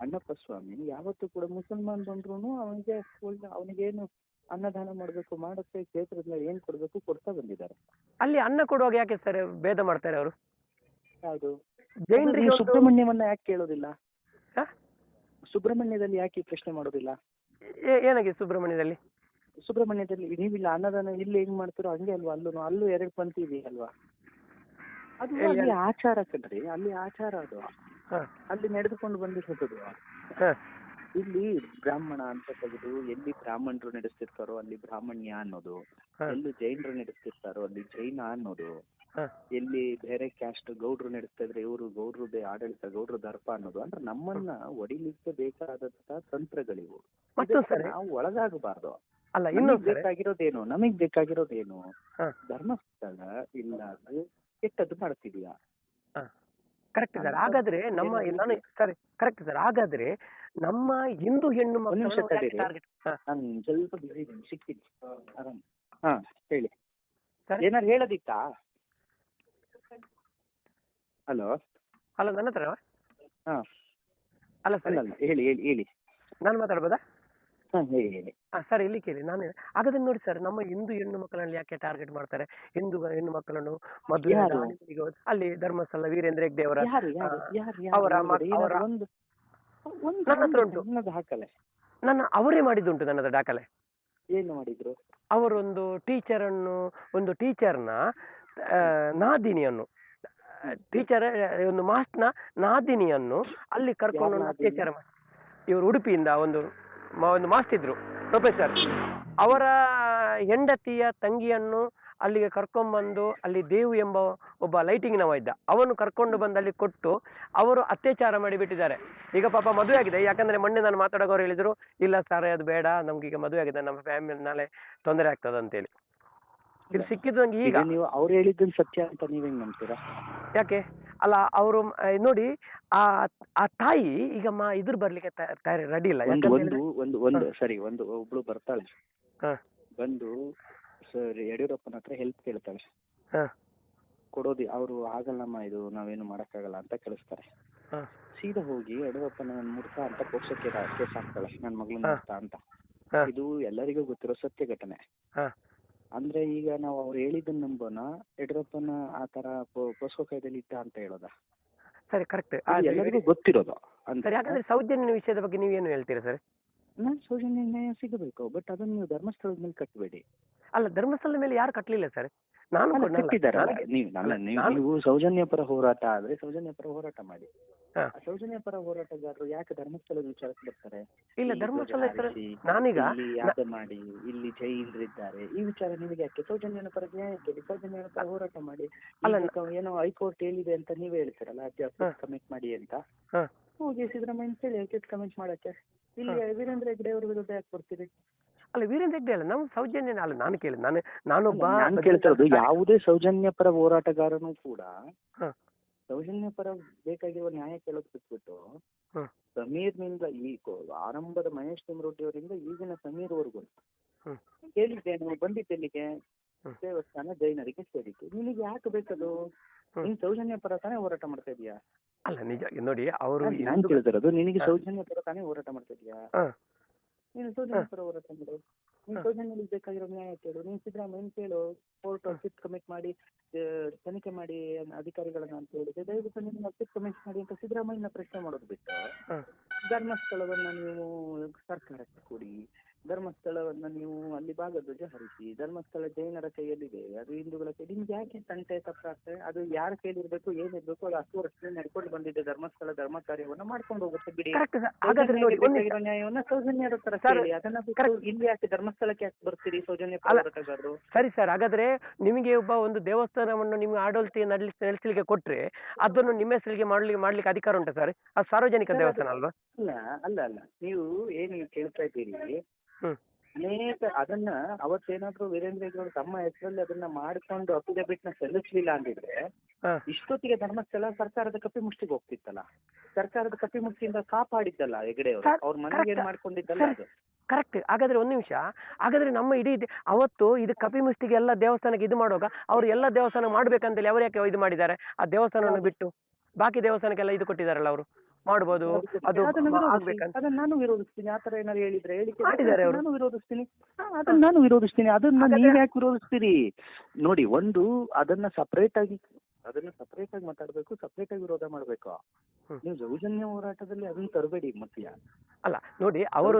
ಅಣ್ಣಪ್ಪ ಸ್ವಾಮಿ ಯಾವತ್ತೂ ಕೂಡ ಮುಸಲ್ಮಾನ್ ಬಂದ್ರು ಅವನಿಗೇನು ಅನ್ನದಾನ ಮಾಡ್ಬೇಕು ಮಾಡುತ್ತೆ, ಕ್ಷೇತ್ರದ ಏನ್ ಕೊಡ್ಬೇಕು ಕೊಡ್ತಾ ಬಂದಿದ್ದಾರೆ. ಅಲ್ಲಿ ಅನ್ನ ಕೊಡುವಾಗ ಯಾಕೆ ಸರ್ ಭೇದ ಮಾಡ್ತಾರೆ ಅವರು? ಯಾವುದು? ಜೈನರಿಗೆ ಸುಬ್ರಹ್ಮಣ್ಯವನ್ನ ಯಾಕೆ ಕೇಳೋದಿಲ್ಲ? ಸುಬ್ರಹ್ಮಣ್ಯದಲ್ಲಿ ಯಾಕೆ ಪ್ರಶ್ನೆ ಮಾಡೋದಿಲ್ಲ? ಏನಾಗಿದೆ ಸುಬ್ರಹ್ಮಣ್ಯದಲ್ಲಿ ನೀವಿಲ್ಲ ಅನ್ನದಾನ ಇಲ್ಲಿ ಹೆಂಗ್ ಮಾಡ್ತೀರೋ ಹಂಗೆ ಅಲ್ವಾ? ಅಲ್ಲೂ 2 ಪಂಕ್ತಿ ಇದೆಯಲ್ವಾ? ಅದು ಅಲ್ಲಿ ಆಚಾರ ಕಣ್ರಿ, ಅಲ್ಲಿ ಆಚಾರ ಅದು. ಅಲ್ಲಿ ನಡೆದುಕೊಂಡು ಬಂದಿರೋದು. ಇಲ್ಲಿ ಬ್ರಾಹ್ಮಣ ಅಂತ ತೆಗೆದು ಎಲ್ಲಿ ಬ್ರಾಹ್ಮಣರು ನಡೆಸ್ತಿರ್ತಾರೋ ಅಲ್ಲಿ ಬ್ರಾಹ್ಮಣ್ಯ ಅನ್ನೋದು, ಎಲ್ಲಿ ಜೈನರು ನಡೆಸ್ತಿರ್ತಾರೋ ಅಲ್ಲಿ ಜೈನ ಅನ್ನೋದು, ಎಲ್ಲಿ ಬೇರೆ ಕ್ಯಾಸ್ಟ್ ಗೌಡ್ರು ನಡೆಸ್ತಾ ಇದ್ರೆ ಇವರು ಗೌಡ್ರದೇ ಆಡಳಿತ, ಗೌಡ್ರ ದರ್ಪ ಅನ್ನೋದು, ಅಂದ್ರೆ ನಮ್ಮನ್ನ ಒಡಿಲಿಕ್ಕೆ ಬೇಕಾದಂತ ತಂತ್ರಗಳಿವು. ನಾವು ಒಳಗಾಗಬಾರ್ದು. ಅಲ್ಲ ಇನ್ನು ಬೇಕಾಗಿರೋದೇನು, ನಮಗ್ ಬೇಕಾಗಿರೋದೇನು, ಧರ್ಮಸ್ಥಳ ಇಲ್ಲಾದ್ರೆ ಕೆಟ್ಟದ್ದು ಮಾಡ್ತಿದ್ಯಾ? Correct sir. ಹಾಗಾದ್ರೆ ನಮ್ಮ ನಾನು ಸರಿ ಕರೆಕ್ಟ್ ಸರ್. ಹಾಗಾದ್ರೆ ನಮ್ಮ ಹಿಂದೂ ಹೆಣ್ಣು ನಾನು ಸ್ವಲ್ಪ ಬಿಸಿ ಇದ್ದೀನಿ, ಸಿಗ್ತೀನಿ ಆರಾಮ್. ಹಾ ಹೇಳಿ, ಏನಾರು ಹೇಳೋದಿತ್ತಾ? ಹಲೋ ಅಲ್ಲ ನನ್ನ ಹತ್ರ ಹಾ ಅಲ್ಲ ಸರ್, ಅಲ್ಲ ಹೇಳಿ ಹೇಳಿ ಹೇಳಿ, ನಾನು ಮಾತಾಡ್ಬೋದಾ? ಹಾ ಹೇಳಿ ಹೇಳಿ. ಸರ್ ಇಲ್ಲಿ ಕೇಳಿ, ನಾನು ಹಾಗಾದ್ರೆ ನೋಡಿ ಸರ್, ನಮ್ಮ ಹಿಂದೂ ಹೆಣ್ಣು ಮಕ್ಕಳನ್ನು ಯಾಕೆ ಟಾರ್ಗೆಟ್ ಮಾಡ್ತಾರೆ? ಹಿಂದೂ ಹೆಣ್ಣು ಮಕ್ಕಳನ್ನು ಮದುವೆ ಅಲ್ಲಿ ಧರ್ಮಸ್ಥಳ ವೀರೇಂದ್ರ ಹೆಗ್ಡೆ ಅವರ ನನ್ನ ಹತ್ರ ಉಂಟು, ನನ್ನ ಅವರೇ ಮಾಡಿದ್ದುಂಟು ನನ್ನ ಹತ್ರ ದಾಖಲೆ. ಏನು ಮಾಡಿದ್ರು? ಅವರೊಂದು ಒಂದು ಟೀಚರ್ನ ನಾದಿನಿಯನ್ನು, ಟೀಚರ್ ಒಂದು ಮಾಸ್ಟ್ನ ನಾದಿನಿಯನ್ನು ಅಲ್ಲಿ ಕರ್ಕೊಂಡು ಅತ್ಯಾಚಾರ ಮಾಡಿ, ಇವರು ಉಡುಪಿಯಿಂದ ಒಂದು ಮಾಸ್ಟ್ ಇದ್ರು ಪ್ರೊಫೆಸರ್, ಅವರ ಹೆಂಡತಿಯ ತಂಗಿಯನ್ನು ಅಲ್ಲಿಗೆ ಕರ್ಕೊಂಡ್ಬಂದು, ಅಲ್ಲಿ ದೇವು ಎಂಬ ಒಬ್ಬ ಲೈಟಿಂಗ್ನವ ಇದ್ದ, ಅವನು ಕರ್ಕೊಂಡು ಬಂದು ಅಲ್ಲಿ ಕೊಟ್ಟು ಅವರು ಅತ್ಯಾಚಾರ ಮಾಡಿಬಿಟ್ಟಿದ್ದಾರೆ. ಈಗ ಪಾಪ ಮದುವೆ ಆಗಿದೆ, ಯಾಕಂದ್ರೆ ಮೊನ್ನೆ ನಾನು ಮಾತಾಡೋರು ಹೇಳಿದ್ರು, ಇಲ್ಲ ಸರ್ ಅದು ಬೇಡ, ನಮ್ಗೀಗ ಮದುವೆ ಆಗಿದೆ, ನಮ್ಮ ಫ್ಯಾಮಿಲಿ ನಾಳೆ ತೊಂದರೆ ಆಗ್ತದೆ ಅಂತೇಳಿ. ಇದು ಸಿಕ್ಕಿದ್ದು ನಂಗೆ ಈಗ. ನೀವು ಅವ್ರು ಹೇಳಿದ್ದನ್ನು ಸತ್ಯ ಅಂತ ನೀವ್ ಹೆಂಗ್ ನಂಬ್ತೀರಾ? ಯಾಕೆ ಅಲ್ಲ, ಅವರು ನೋಡಿ ಆ ತಾಯಿ ಈಗ ಇದ್ರ ಬರ್ಲಿಕ್ಕೆ ರೆಡಿ ಇಲ್ಲ. ಸರಿ, ಒಬ್ಳು ಬರ್ತಾಳೆ, ಬಂದು ಸರ್ ಯಡಿಯೂರಪ್ಪನ ಹತ್ರ ಹೆಲ್ಪ್ ಕೇಳ್ತಾಳೆ, ಕೊಡೋದಿ ಅವ್ರು ಆಗಲ್ಲಮ್ಮ, ಇದು ನಾವೇನು ಮಾಡಕ್ಕಾಗಲ್ಲ ಅಂತ ಕಳಿಸ್ತಾರೆ. ಸೀದಾ ಹೋಗಿ ಯಡಿಯೂರಪ್ಪನ ಮುಡ್ತ ಅಂತ ಪೋಷಕ್ಕೆ ಕೇಸ್ ಹಾಕ್ತಾಳೆ, ನನ್ ಮಗಳನ್ನ ಮುಡ್ತ ಅಂತ. ಇದು ಎಲ್ಲರಿಗೂ ಗೊತ್ತಿರೋ ಸತ್ಯ ಘಟನೆ. ಅಂದ್ರೆ ಈಗ ನಾವು ಅವ್ರು ಹೇಳಿದ್ದನ್ನ ನಂಬೋಣ, ಯಡಿಯೂರಪ್ಪನ ಆ ತರ ಪೋಸ್ಕೋ ಕಾಯ್ದೆಯಲ್ಲಿ ಇಟ್ಟ ಅಂತ ಹೇಳೋದ? ಸರಿ, ಕರೆಕ್ಟ್, ಎಲ್ಲರಿಗೂ ಗೊತ್ತಿರೋದು. ಸರಿ, ಹಾಗಾದ್ರೆ ಸೌಜನ್ಯ ವಿಷಯದ ಬಗ್ಗೆ ನೀವೇನು ಹೇಳ್ತೀರಾ ಸರ್? ನಾನು ಸೌಜನ್ಯ ನ್ಯಾಯ ಸಿಗಬೇಕು, ಬಟ್ ಅದನ್ನ ನೀವು ಧರ್ಮಸ್ಥಳದ ಮೇಲೆ ಕಟ್ಟಬೇಡಿ. ಅಲ್ಲ, ಧರ್ಮಸ್ಥಳದ ಮೇಲೆ ಯಾರು ಕಟ್ಟಲಿಲ್ಲ ಸರ್, ನಾನು ಕಟ್ಟಿದ್ದಾರಲ್ಲ. ನೀವು ಸೌಜನ್ಯ ಪರ ಹೋರಾಟ ಆದ್ರೆ ಸೌಜನ್ಯ ಪರ ಹೋರಾಟ ಮಾಡಿ. ಸೌಜನ್ಯ ಪರ ಹೋರಾಟಗಾರರು ಯಾಕೆ ಧರ್ಮಸ್ಥಳದ ವಿಚಾರಕ್ಕೆ ಬರ್ತಾರೆ? ಇಲ್ಲ, ಧರ್ಮಸ್ಥಳ ನಾನೀಗ ಯಾಕೆ ಮಾಡಿ ಇಲ್ಲಿ ಜೈನರಿದ್ದಾರೆ, ಈ ವಿಚಾರ ನಿಮಗೆ ಯಾಕೆ? ಸೌಜನ್ಯನ ಪರ ನ್ಯಾಯಕ್ಕೆ ಸೌಜನ್ಯನ ಪರ ಹೋರಾಟ ಮಾಡಿ. ಏನೋ ಹೈಕೋರ್ಟ್ ಹೇಳಿದೆ ಅಂತ ನೀವೇ ಹೇಳ್ತೀರಲ್ಲ, ಕಮೆಂಟ್ ಮಾಡಿ ಅಂತ, ಹೋಗಿ ಸಿದ್ದರಾಮಯ್ಯ ಹೇಳಿ ಕಮೆಂಟ್ ಮಾಡಕ್ಕೆ. ಇಲ್ಲಿ ವೀರೇಂದ್ರ ಹೆಗ್ಡೆ ಅವ್ರ ವಿರುದ್ಧ ಯಾಕೆ ಬರ್ತೀರಿ? ಅಲ್ಲ, ವೀರೇಂದ್ರ ಹೆಗ್ಡೆ ಅಲ್ಲ, ನಾವು ಸೌಜನ್ಯ ಅಲ್ಲ, ನಾನು ಕೇಳಿದ್ ನಾನೊಬ್ಬ ಕೇಳ್ತಿರೋದು, ಯಾವುದೇ ಸೌಜನ್ಯ ಪರ ಹೋರಾಟಗಾರನು ಕೂಡ ಸೌಜನ್ಯ ಪರ ಬೇಕಾಗಿರುವ ನ್ಯಾಯ ಕೇಳೋದ್ ಬಿಟ್ಬಿಟ್ಟು ಸಮೀರ್ನಿಂದ ಈ ಆರಂಭದ ಮಹೇಶ್ ತಿಮ್ರೋಟಿ ಅವರಿಂದ ಈಗಿನ ಸಮೀರ್ವರೆಗೂ ಕೇಳಿದ್ದೇನು, ಬಂದಿದ್ದೆಲ್ಲಿಗೆ? ದೇವಸ್ಥಾನ ಜೈನರಿಗೆ ಸೇರಿತು. ನಿನಗೆ ಯಾಕೆ ಬೇಕದು? ನೀನ್ ಸೌಜನ್ಯ ಪರ ತಾನೇ ಹೋರಾಟ ಮಾಡ್ತಾ ಇದೀಯಾ? ಅಲ್ಲ, ನಿಜ ನೋಡಿ, ಅವರು ನಾನು ಕೇಳ್ತಿರೋದು, ನಿನಗೆ ಸೌಜನ್ಯ ಪರ ತಾನೇ ಹೋರಾಟ ಮಾಡ್ತಾ ಇದೀಯಾ? ನೀನು ಸೌಜನ್ಯ ಪರ ಹೋರಾಟ ಮಾಡು. ನೀನ್ ಸೌಜನ್ಯಗಳಿಗೆ ಬೇಕಾಗಿರೋ ನ್ಯಾಯ ಕೇಳು. ನೀನ್ ಸಿದ್ದರಾಮಯ್ಯ ಕೇಳು, ಕೋರ್ಟ್ ಸಿಟ್ ಕಮಿಟ್ ಮಾಡಿ ತನಿಖೆ ಮಾಡಿ ಅಧಿಕಾರಿಗಳನ್ನ ಅಂತ ಹೇಳಿದೆ. ದಯವಿಟ್ಟು ನಿನ್ನ ಸಿಟ್ ಕಮಿಟ್ ಮಾಡಿ ಅಂತ ಸಿದ್ದರಾಮಯ್ಯನ ಪ್ರಶ್ನೆ ಮಾಡೋದು ಬಿಟ್ಟು ಧರ್ಮಸ್ಥಳವನ್ನ ನೀವು ಸರ್ಕಾರಕ್ಕೆ ಕೊಡಿ, ಧರ್ಮಸ್ಥಳವನ್ನ ನೀವು ಅಲ್ಲಿ ಭಾಗಧ್ವಜ ಹರಿಸಿ, ಧರ್ಮಸ್ಥಳ ಜೈನರ ಕೈಯಲ್ಲಿದೆ, ಅದು ಹಿಂದೂಗಳ ಕೈ. ನಿಮ್ಗೆ ಯಾಕೆ ತಂಟೆ ತಪ್ಪಾಗ್ತದೆ? ಅದು ಯಾರ ಕೈಲಿರ್ಬೇಕು, ಏನಿರ್ಬೇಕು, ಅದು 10 ವರ್ಷದಿಂದ ನಡ್ಕೊಂಡು ಬಂದಿದೆ. ಧರ್ಮಸ್ಥಳ ಧರ್ಮ ಕಾರ್ಯವನ್ನ ಮಾಡ್ಕೊಂಡು ಹೋಗುತ್ತೆ ಬಿಡಿ. ನ್ಯಾಯವನ್ನ ಸೌಜನ್ಯರ ತರ ಕೇಳಿ, ಅದನ್ನ ಬಿಟ್ಟು ಇಲ್ಲಿ ಯಾಕೆ ಧರ್ಮಸ್ಥಳಕ್ಕೆ ಯಾಕೆ ಬರ್ತೀರಿ ಸೌಜನ್ಯ ಹೋರಾಟಗಾರರು? ಸರಿ ಸರ್, ಹಾಗಾದ್ರೆ ನಿಮಗೆ ಒಂದು ದೇವಸ್ಥಾನವನ್ನು ನಿಮ್ಗೆ ಆಡಳಿತ ನಡೆಸಲಿಕ್ಕೆ ಕೊಟ್ರೆ ಅದನ್ನು ನಿಮ್ಮ ಹೆಸರಿಗೆ ಮಾಡ್ಲಿಕ್ಕೆ ಅಧಿಕಾರ ಉಂಟಾ ಸರ್? ಅದು ಸಾರ್ವಜನಿಕ ದೇವಸ್ಥಾನ ಅಲ್ವಾ? ಅಲ್ಲ, ನೀವು ಏನು ಕೇಳ್ತಾ ಇದ್ದೀರಿ, ಅನೇಕ ಅದನ್ನ ಅವತ್ತೇನಾದ್ರೂ ವೀರೇಂದ್ರ ಹೆಗ್ಡೆ ತಮ್ಮ ಹೆಸರಲ್ಲಿ ಅದನ್ನ ಮಾಡ್ಕೊಂಡು ಅಫಿಡವಿಟ್ ನ ಸಲ್ಲಿಸಲಿಲ್ಲ ಅಂದಿದ್ರೆ ಇಷ್ಟೊತ್ತಿಗೆ ಧರ್ಮಸ್ಥಳ ಸರ್ಕಾರದ ಕಪಿಮುಷ್ಟಿಗೆ ಹೋಗ್ತಿತ್ತಲ್ಲ. ಸರ್ಕಾರದ ಕಪಿಮುಷ್ಟಿಯಿಂದ ಕಾಪಾಡಿದ್ದಲ್ಲ ಹೆಗ್ಡೆ ಅವರು, ಅವ್ರ ಮನೆಗೆ ಏನ್ ಮಾಡ್ಕೊಂಡಿದ್ದಲ್ಲ ಅದು. ಕರೆಕ್ಟ್. ಹಾಗಾದ್ರೆ ಒಂದು ನಿಮಿಷ, ಹಾಗಾದ್ರೆ ನಮ್ಮ ಇಡೀ ಅವತ್ತು ಇದು ಕಪಿಮುಷ್ಟಿಗೆ ಎಲ್ಲ ದೇವಸ್ಥಾನಕ್ಕೆ ಇದು ಮಾಡುವಾಗ ಅವ್ರು ಎಲ್ಲ ದೇವಸ್ಥಾನ ಮಾಡ್ಬೇಕಂತೇಳಿ ಅವ್ರು ಯಾಕೆ ಇದು ಮಾಡಿದ್ದಾರೆ? ಆ ದೇವಸ್ಥಾನವನ್ನು ಬಿಟ್ಟು ಬಾಕಿ ದೇವಸ್ಥಾನಕ್ಕೆಲ್ಲ ಇದು ಕೊಟ್ಟಿದ್ದಾರಲ್ಲ, ಅವರು ಮಾಡ್ಬೋದು. ಅದನ್ನ ನಾನು ವಿರೋಧಿಸ್ತೀನಿ. ಆತರ ಏನಾದ್ರು ಹೇಳಿದ್ರೆ ನಾನು ವಿರೋಧಿಸ್ತೀನಿ. ಅದನ್ನ ನೀವ್ ಯಾಕೆ ವಿರೋಧಿಸ್ತೀರಿ? ನೋಡಿ, ಒಂದು ಅದನ್ನ ಸಪರೇಟ್ ಆಗಿ ಮಾತಾಡ್ಬೇಕು, ಸಪರೇಟ್ ಆಗಿ ವಿರೋಧ ಮಾಡ್ಬೇಕು. ನೀವು ಸೌಜನ್ಯ ಹೋರಾಟದಲ್ಲಿ ಅದನ್ನ ತರಬೇಡಿ ಮಧ್ಯ. ಅಲ್ಲ ನೋಡಿ, ಅವರು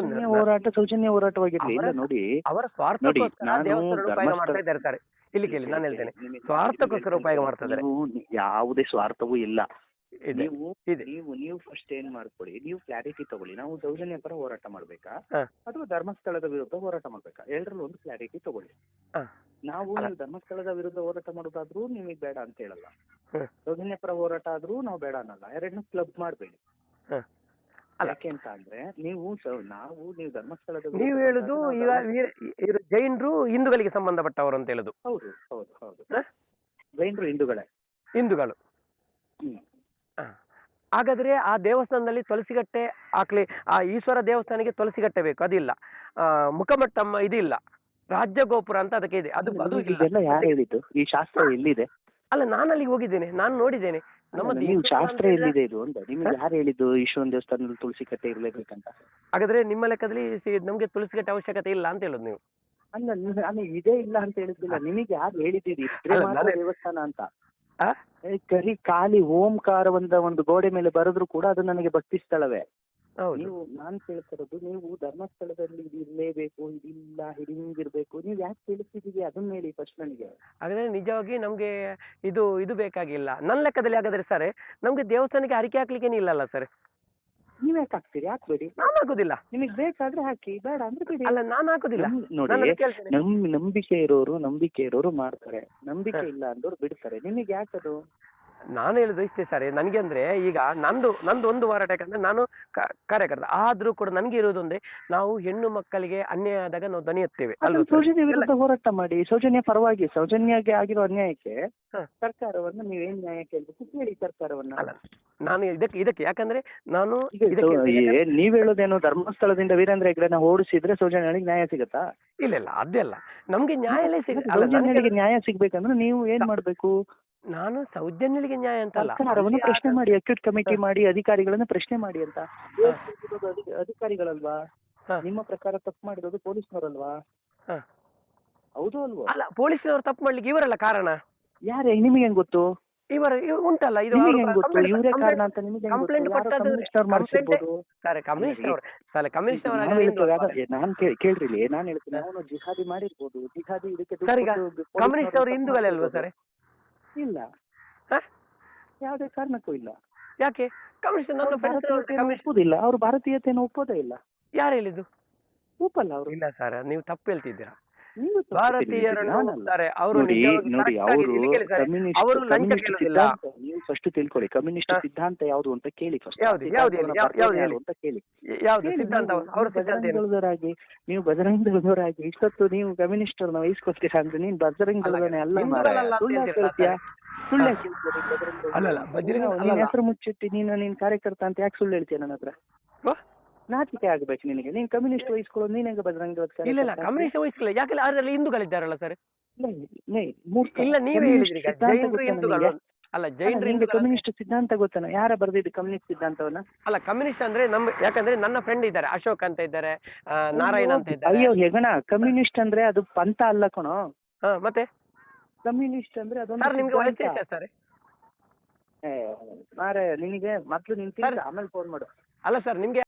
ಸೌಜನ್ಯ ಹೋರಾಟವಾಗಿರ್ಲಿ. ಇಲ್ಲ ನೋಡಿ, ಅವರ ಸ್ವಾರ್ಥಕ್ಕೋಸ್ಕರ ಮಾಡ್ತಾ ಇದ್ದಾರೆ ಸರ್. ಇಲ್ಲಿ ಕೇಳಿ, ನಾನು ಹೇಳ್ತೇನೆ, ಸ್ವಾರ್ಥಕ್ಕೋಸ್ಕರ ಉಪಯೋಗ ಮಾಡ್ತಾ ಇದ್ದಾರೆ. ಯಾವುದೇ ಸ್ವಾರ್ಥವೂ ಇಲ್ಲ. ಇದೆ ನೀವು ಇದೆ. ನೀವು ಫಸ್ಟ್ ಏನ್ ಮಾಡ್ಕೊಳ್ಳಿ, ನೀವು ಕ್ಲಾರಿಟಿ ತಗೊಳ್ಳಿ. ನಾವು ಸೌಜನ್ಯ ಪರ ಹೋರಾಟ ಮಾಡ್ಬೇಕಾ ಹಾ. ಅಥವಾ ಧರ್ಮಸ್ಥಳದ ವಿರುದ್ಧ ಹೋರಾಟ ಮಾಡ್ಬೇಕಾ? ಎರಡರಲ್ಲಿ ಒಂದು ಕ್ಲಾರಿಟಿ ತಗೊಳ್ಳಿ. ಹಾ. ನೀವು ಧರ್ಮಸ್ಥಳದ ವಿರುದ್ಧ ಹೋರಾಟ ಮಾಡೋದಾದ್ರೂ ನಿಮಗೆ ಬೇಡ ಅಂತ ಹೇಳಲ್ಲ, ಹ್ಮ್. ಸೌಜನ್ಯ ಪರ ಹೋರಾಟ ಆದ್ರೂ ನಾವು ಬೇಡ ಅನ್ನಲ್ಲ. ಎರಡನ್ನೂ ಕ್ಲಬ್ ಮಾಡಬೇಡಿ. ಹ್ಮ್. ಅಲ್ಲ. ಯಾಕೆ ಅಂತ ಅಂದ್ರೆ ನೀವು ಧರ್ಮಸ್ಥಳದ ನೀವು ವಿರುದ್ಧ ಹೇಳುದು ಬಂದಾಗ ಈಗ ನಾವು ಇವರು ಜೈನರು ಹಿಂದೂಗಳಿಗೆ ಸಂಬಂಧಪಟ್ಟವರು ಅಂತ ಹೇಳುದು. ಹೌದು ಹೌದು ಹೌದು, ಹ? ಜೈನರು ಹಿಂದೂಗಳೇ. ಹಿಂದೂಗಳು. ಹ್ಮ್. ಹ. ಹಾಗಾದ್ರೆ ಆ ದೇವಸ್ಥಾನದಲ್ಲಿ ತುಳಸಿಗಟ್ಟೆ ಹಾಕ್ಲಿ, ಆ ಈಶ್ವರ ದೇವಸ್ಥಾನಕ್ಕೆ ತುಳಸಿಗಟ್ಟೆ ಬೇಕು, ಅದಿಲ್ಲ. ಮುಖಮಟ್ಟಮ್ಮ ಇದಿಲ್ಲ, ರಾಜ್ಯ ಗೋಪುರ ಅಂತ ಅದಕ್ಕೆ ಇದೆ, ಅದು ಅದು ಇಲ್ಲ. ಇದೆಲ್ಲ ಯಾರು ಹೇಳಿದ್ದು? ಈ ಶಾಸ್ತ್ರ ಎಲ್ಲಿದೆ? ಅಲ್ಲ, ನಾನು ಅಲ್ಲಿಗೆ ಹೋಗಿದ್ದೇನೆ, ನಾನು ನೋಡಿದ್ದೇನೆ. ನಮ್ಮದು ನೀವು ಹಿಂದೂ ಶಾಸ್ತ್ರ ಅಂತ ಎಲ್ಲಿದೆ ಇದು ಅಂತ ನಿಮ್ಗೆ ಯಾರು ಹೇಳಿದ್ದು? ಈಶ್ವರನ ದೇವಸ್ಥಾನದಲ್ಲಿ ತುಳಸಿ ಕಟ್ಟೆ ಇರ್ಲೇಬೇಕಂತ? ಹಾಗಾದ್ರೆ ನಿಮ್ಮ ಲೆಕ್ಕದಲ್ಲಿ ನಮ್ಗೆ ತುಳಸಿಗಟ್ಟೆ ಅವಶ್ಯಕತೆ ಇಲ್ಲ ಅಂತ ಹೇಳುದು ನೀವು? ಅಲ್ಲ ಇದೇ ಇಲ್ಲ ಅಂತ ಹೇಳಿದ್ದಿಲ್ಲ. ನಿಮಗೆ ಯಾರು ಹೇಳಿದ್ದೀರಿ ಇದ್ರೆ ಅಲ್ಲ, ಮಾತ್ರ ನಾನು- ದೇವಸ್ಥಾನ ಅಂತ? ಆ? ಕರಿ ಖಾಲಿ ಓಂಕಾರವಂದ ಒಂದು ಗೋಡೆ ಮೇಲೆ ಬರೆದ್ರು ಕೂಡ ಅದು ನನಗೆ ಭಕ್ತಿ ಸ್ಥಳವೇ. ಹೌದು. ನಾನ್ ಕೇಳ್ತಿರೋದು, ನೀವು ಧರ್ಮಸ್ಥಳದಲ್ಲಿ ಇದು ಇರ್ಲೇಬೇಕು, ಇದಿಲ್ಲ, ಹಿಂಗಿರ್ಬೇಕು, ನೀವ್ ಯಾಕೆ ತಿಳಿಸಿದೀವಿ ಅದನ್ನ ಹೇಳಿ ಫಸ್ಟ್ ನನಗೆ. ಹಾಗಾದ್ರೆ ನಿಜವಾಗಿ ನಮ್ಗೆ ಇದು ಬೇಕಾಗಿಲ್ಲ ನನ್ನ ಲೆಕ್ಕದಲ್ಲಿ. ಹಾಗಾದ್ರೆ ಸರ್, ನಮ್ಗೆ ದೇವಸ್ಥಾನಕ್ಕೆ ಹರಕೆ ಹಾಕ್ಲಿಕ್ಕೇನು ಇಲ್ಲಲ್ಲ ಸರ್? ನೀವ್ ಯಾಕೆ ಹಾಕ್ತೀರಿ? ಹಾಕ್ಬೇಡಿ. ನಾನು ಹಾಕುದಿಲ್ಲ. ನಿಮಗ್ ಬೇಕಾದ್ರೆ ಹಾಕಿ, ಬೇಡ ಅಂದ್ರೆ ಬಿಡಿ. ಅಲ್ಲ, ನಾನು ಹಾಕುದಿಲ್ಲ. ನೋಡಿ, ನಾನು ಅದಕ್ಕೆ ಹೇಳ್ತೇನೆ. ನಂಬಿಕೆ ಇರೋರು ಮಾಡ್ತಾರೆ, ನಂಬಿಕೆ ಇಲ್ಲ ಅಂದವ್ರು ಬಿಡ್ತಾರೆ. ನಿಮಗೆ ಯಾಕದು? ನಾನು ಹೇಳುದು ಇಷ್ಟೇ ಸರ್, ನನಗೆ ಅಂದ್ರೆ ಈಗ ನಂದು ಒಂದು ಹೋರಾಟ, ಯಾಕಂದ್ರೆ ನಾನು ಕಾರ್ಯಕರ್ತ ಆದ್ರೂ ಕೂಡ ನನಗೆ ಇರೋದೊಂದೇ, ನಾವು ಹೆಣ್ಣು ಮಕ್ಕಳಿಗೆ ಅನ್ಯಾಯ ಆದಾಗ ನಾವು ಧ್ವನಿ ಎತ್ತೇವೆ ಅಲ್ವಾ ಸರ್? ಸೌಜನ್ಯ ವಿರುದ್ಧ ಹೋರಾಟ ಮಾಡಿ. ಸೌಜನ್ಯ ಪರವಾಗಿ, ಸೌಜನ್ಯಗೆ ಆಗಿರೋ ಅನ್ಯಾಯಕ್ಕೆ ಹ. ಸರ್ಕಾರವನ್ನ ನೀವೇನ್ ನ್ಯಾಯ ಕೇಳ್ಬೇಕು ಕೇಳಿ ಸರ್ಕಾರವನ್ನ. ಅಲ್ಲ, ನಾನು ಇದಕ್ಕೆ ಯಾಕಂದ್ರೆ ನಾನು ನೀವ್ ಹೇಳೋದೇನು, ಧರ್ಮಸ್ಥಳದಿಂದ ವೀರೇಂದ್ರ ಹೆಗ್ಗಡೆನ ಓಡಿಸಿದ್ರೆ ಸೌಜನ್ಯನಿಗೆ ನ್ಯಾಯ ಸಿಗತ್ತಾ? ಇಲ್ಲ ಅದೆಲ್ಲ ನಮ್ಗೆ ನ್ಯಾಯಾಲಯ ಸೌಜನ್ಯನಿಗೆ ನ್ಯಾಯ ಸಿಗ್ಬೇಕಂದ್ರೆ ನೀವು ಏನ್ ಮಾಡ್ಬೇಕು? ನಾನು ಸೌಜನ್ಯನಿಗೆ ನ್ಯಾಯ ಅಂತಲ್ಲ, ಸರ್ಕಾರವನ್ನು ಪ್ರಶ್ನೆ ಮಾಡಿ, ಅಕ್ಯೂಟ್ ಕಮಿಟಿ ಮಾಡಿ, ಅಧಿಕಾರಿಗಳನ್ನ ಪ್ರಶ್ನೆ ಮಾಡಿ ಅಂತ. ಅಧಿಕಾರಿಗಳಲ್ವಾ? ನಿಮ್ಮ ಪ್ರಕಾರ ತಪ್ಪು ಮಾಡಿರೋದು ಪೊಲೀಸ್ನವರಲ್ವಾ? ಹೌದು ಅಲ್ವಾ? ಅಲ್ಲ, ಪೊಲೀಸ್ನವರು ತಪ್ಪು ಮಾಡ್ಲಿಕ್ಕೆ ಇವರಲ್ಲ ಕಾರಣ. ಯಾರೇ? ನಿಮಗೆ ಹೆಂಗ್ ಗೊತ್ತು? ಇವರು ಉಂಟಲ್ಲ, ಇದು ನಿಮಗೆ ಹೆಂಗ್ ಗೊತ್ತು? ಇವರೇ ಕಾರಣ ಅಂತ ನಿಮಗೆ ಹೆಂಗ್ ಕಂಪ್ಲೇಂಟ್ ಗೊತ್ತು? ಯಾರೋ ಕಮ್ಯುನಿಸ್ಟವ್ರು ಮಾಡ್ಸಿರ್ಬೋದು. ನಾನ್ ಕೇಳ್ರಿ, ನಾನ್ ಹೇಳ್ತೀನಿ, ಅವನು ಜಿಹಾದಿ ಮಾಡಿರ್ಬೋದು. ಜಿಹಾದಿ ಇದಕ್ಕೆ ಕಮ್ಯುನಿಸ್ಟ್ ಅವರು ಹಿಂದೂಗಳೇ ಅಲ್ವಾ ಸರ್? ಇಲ್ಲ, ಯಾವುದೇ ಕಾರಣಕ್ಕೂ ಇಲ್ಲ. ಯಾಕೆ? ಕಮ್ಯುನಿಸ್ಟ್ ನನ್ನ ಭಾರತೀಯತೆಯನ್ನು ಒಪ್ಪುದಿಲ್ಲ. ಅವ್ರು ಭಾರತೀಯತೆಯನ್ನು ಒಪ್ಪೋದೇ ಇಲ್ಲ. ಯಾರು ಹೇಳಿದ್ದು? ಒಪ್ಪಲ್ಲ ಅವರು. ಇಲ್ಲ ಸರ್, ನೀವು ತಪ್ಪು ಹೇಳ್ತಿದ್ದೀರಾ. ನೀವು ಭಾರತೀಯರನ್ನು ಒಪ್ತಾರೆ ಅವರು. ನೋಡಿ, ಅವರು ನೀವು ಫಸ್ಟ್ ತಿಳ್ಕೊಳ್ಳಿ, ಕಮ್ಯುನಿಸ್ಟ್ ಸಿದ್ಧಾಂತ ಯಾವುದು ಅಂತ ಕೇಳಿ ಫಸ್ಟ್. ಅಂತ ಕೇಳಿ. ನೀವು ಬಜರಂಗ ದಳದವರಾಗಿ ಇಷ್ಟೊತ್ತು ನೀವು ಕಮ್ಯುನಿಸ್ಟ್ ಅವ್ರನ್ನ ವಹಿಸ್ಕೊತೀರಾ ಅಂದ್ರೆ ನೀನ್ ಬಜರಂಗ ದಳದವನೇ ಅಲ್ಲ. ನೀನ್ ಹೆಸರು ಮುಚ್ಚಿಟ್ಟು ನೀನ್ ಕಾರ್ಯಕರ್ತ ಅಂತ ಯಾಕೆ ಸುಳ್ಳು ಹೇಳ್ತೀಯ ನನ್ನ ಹತ್ರ? ನಾಚಿಕೆ ಆಗ್ಬೇಕು ನಿನಗೆ. ನೀನ್ ಕಮ್ಯುನಿಸ್ಟ್ ವಹಿಸ್ಕೊಳ್ಳೋದು, ನೀನ್ ಹೆಂಗ ಬಜರಂಗ ದಳ? ಇಲ್ಲ, ಕಮ್ಯುನಿಸ್ಟ್ ವಹಿಸ್ಕೊಳ್ಳಿ. ಯಾಕೆಲ್ಲ ಅದರಲ್ಲಿ ಹಿಂದೂಗಳಿದ್ದಾರಲ್ಲ ಸರ್? ಇಲ್ಲ, ನೀವೇ ಹೇಳಿದ್ರಿ ಹಿಂದೂಗಳು ಅಲ್ಲ, ಜೈನರು. ಕಮ್ಯುನಿಸ್ಟ್ ಸಿದ್ಧಾಂತ ಗೊತ್ತಾನ? ಯಾರ ಬರ್ದಿದ್ದು ಕಮ್ಯುನಿಸ್ಟ್ ಸಿದ್ಧಾಂತವನ್ನ? ಅಲ್ಲ, ಕಮ್ಯುನಿಸ್ಟ್ ಅಂದ್ರೆ ಯಾಕಂದ್ರೆ ನನ್ನ ಫ್ರೆಂಡ್ ಇದ್ದಾರೆ, ಅಶೋಕ್ ಅಂತ ಇದ್ದಾರೆ, ನಾರಾಯಣ ಅಂತ ಇದ್ದಾರೆ. ಅಯ್ಯೋ ಹೆಗಣ, ಕಮ್ಯುನಿಸ್ಟ್ ಅಂದ್ರೆ ಅದು ಪಂಥ ಅಲ್ಲ ಕಣೋ. ಮತ್ತೆ ಕಮ್ಯುನಿಸ್ಟ್ ಅಂದ್ರೆ ಅದೊಂದು ನಿಮ್ಗೆ ವಯಸ್ಸು ಎಷ್ಟು ಸರ್? ಮಾರೆ, ನಿನಗೆ ಮೊದ್ಲು ನಿಂತ ಆಮೇಲೆ ಫೋನ್ ಮಾಡು. ಅಲ್ಲ ಸರ್, ನಿಮ್ಗೆ